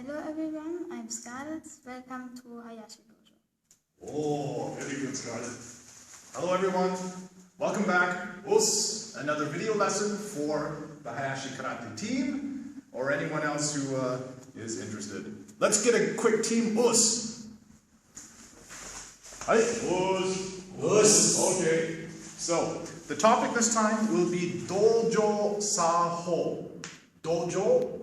Hello everyone, I'm Scarlett. Welcome to Hayashi Dojo. Oh, very good, Scarlett. Hello everyone, welcome back. Another video lesson for the Hayashi Karate team, or anyone else who is interested. Let's get a quick team Hi, Okay. So, the topic this time will be Dojo Saho. Dojo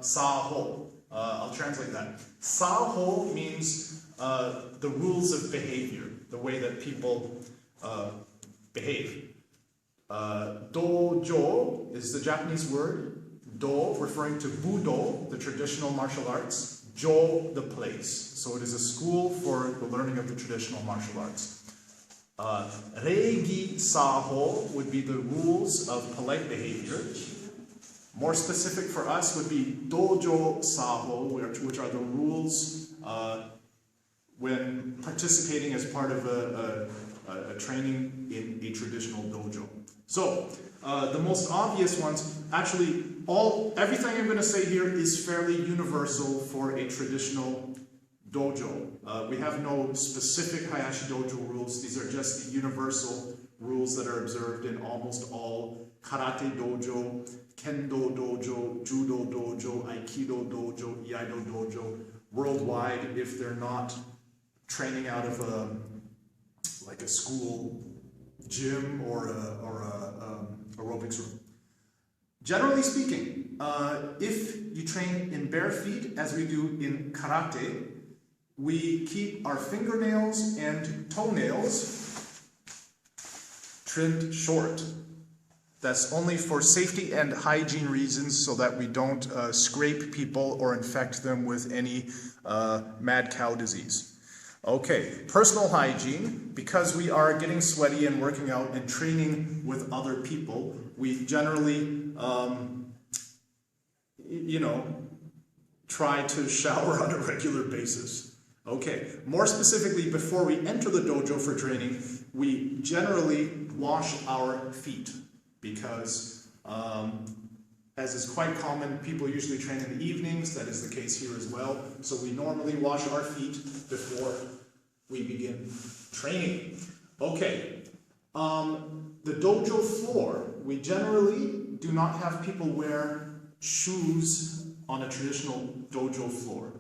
Saho. I'll translate that. Saho means the rules of behavior, the way that people behave. Dojo is the Japanese word. Do referring to Budo, the traditional martial arts. Jo, the place. So it is a school for the learning of the traditional martial arts. Reigi Saho would be the rules of polite behavior. More specific for us would be Dojo Saho, which are the rules when participating as part of a training in a traditional dojo. So, the most obvious ones, actually, everything I'm going to say here is fairly universal for a traditional dojo. We have no specific Hayashi Dojo rules. These are just the universal rules that are observed in almost all karate dojo, kendo dojo, judo dojo, aikido dojo, iaido dojo, worldwide, if they're not training out of a school gym or a aerobics room. Generally speaking, if you train in bare feet, as we do in karate, we keep our fingernails and toenails trimmed short. That's only for safety and hygiene reasons, so that we don't scrape people or infect them with any mad cow disease. Okay, personal hygiene. Because we are getting sweaty and working out and training with other people, we generally, try to shower on a regular basis. Okay, more specifically, before we enter the dojo for training, we generally wash our feet. Because, as is quite common, people usually train in the evenings. That is the case here as well. So we normally wash our feet before we begin training. Okay, the dojo floor, we generally do not have people wear shoes on a traditional dojo floor.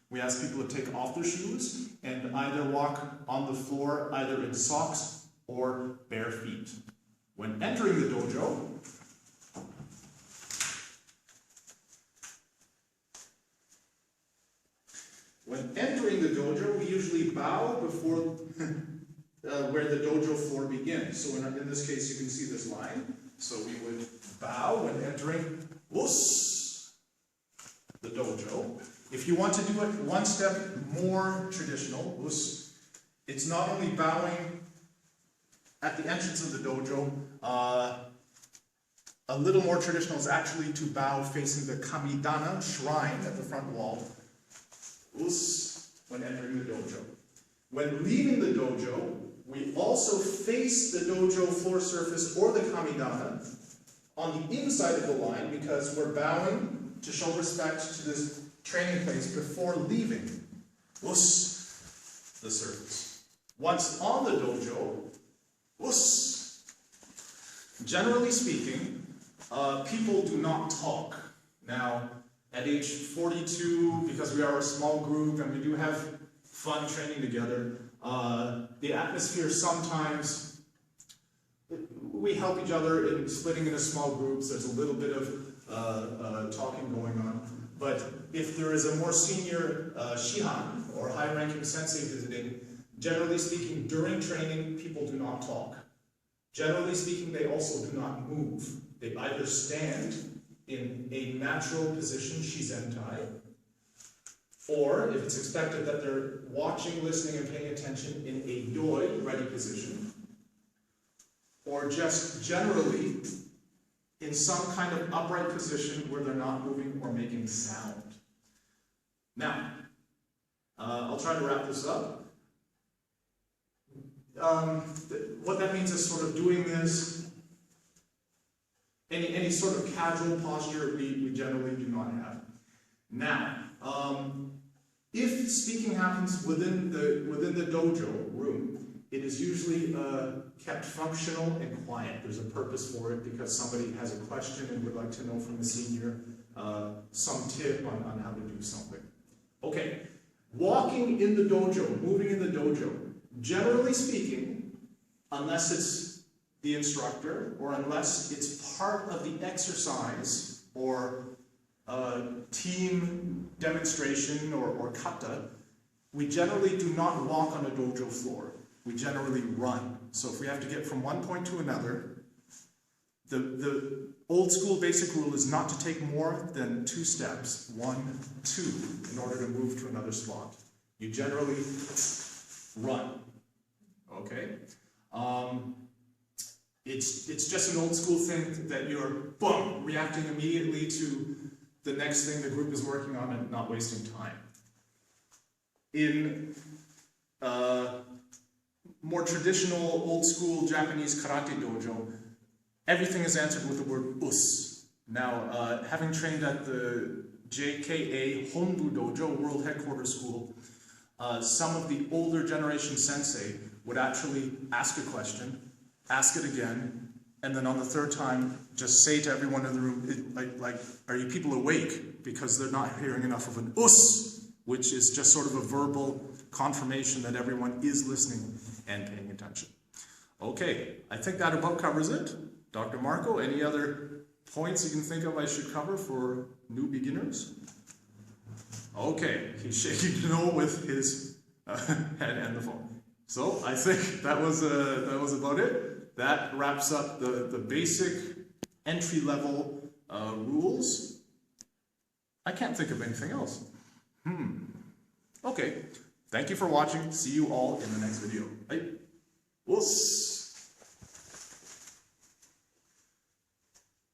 We ask people to take off their shoes and either walk on the floor either in socks or bare feet. When entering the dojo, we usually bow before where the dojo floor begins. So in this case, you can see this line. So we would bow when entering the dojo. If you want to do it one step more traditional, it's not only bowing at the entrance of the dojo. A little more traditional is actually to bow facing the kamidana, shrine, at the front wall, when entering the dojo. When leaving the dojo, we also face the dojo floor surface or the kamidana on the inside of the line, because we're bowing to show respect to this training place before leaving the surface. Once on the dojo, generally speaking, people do not talk. Now, at age 42, because we are a small group and we do have fun training together, the atmosphere sometimes, we help each other in splitting into small groups. There's a little bit of talking going on. But if there is a more senior shihan, or high-ranking sensei visiting, generally speaking, during training, people do not talk. Generally speaking, they also do not move. They either stand in a natural position, shizentai, or if it's expected that they're watching, listening, and paying attention in a yoi, ready position, or just generally in some kind of upright position where they're not moving or making sound. Now, I'll try to wrap this up. What that means is sort of doing this, any sort of casual posture we generally do not have. Now, If speaking happens within the dojo room, it is usually kept functional and quiet. There's a purpose for it because somebody has a question and would like to know from the senior some tip on how to do something. Okay, walking in the dojo, moving in the dojo, generally speaking, unless it's the instructor or unless it's part of the exercise or team demonstration or kata, we generally do not walk on a dojo floor. We generally run. So if we have to get from one point to another, the old school basic rule is not to take more than 2 steps, 1, 2, in order to move to another spot. You generally run. Okay? It's just an old school thing that you're, boom, reacting immediately to the next thing the group is working on and not wasting time. In more traditional, old school Japanese karate dojo, everything is answered with the word us. Now, having trained at the JKA Honbu Dojo, World Headquarters School, some of the older generation sensei would actually ask a question, ask it again, and then on the 3rd time, just say to everyone in the room, like, are you people awake? Because they're not hearing enough of an us, which is just sort of a verbal confirmation that everyone is listening and paying attention. Okay, I think that about covers it. Dr. Marco, any other points you can think of I should cover for new beginners? Okay, he's shaking no with his head and the phone. So I think that was about it. That wraps up the basic entry-level rules. I can't think of anything else. Okay, thank you for watching. See you all in the next video. Bye.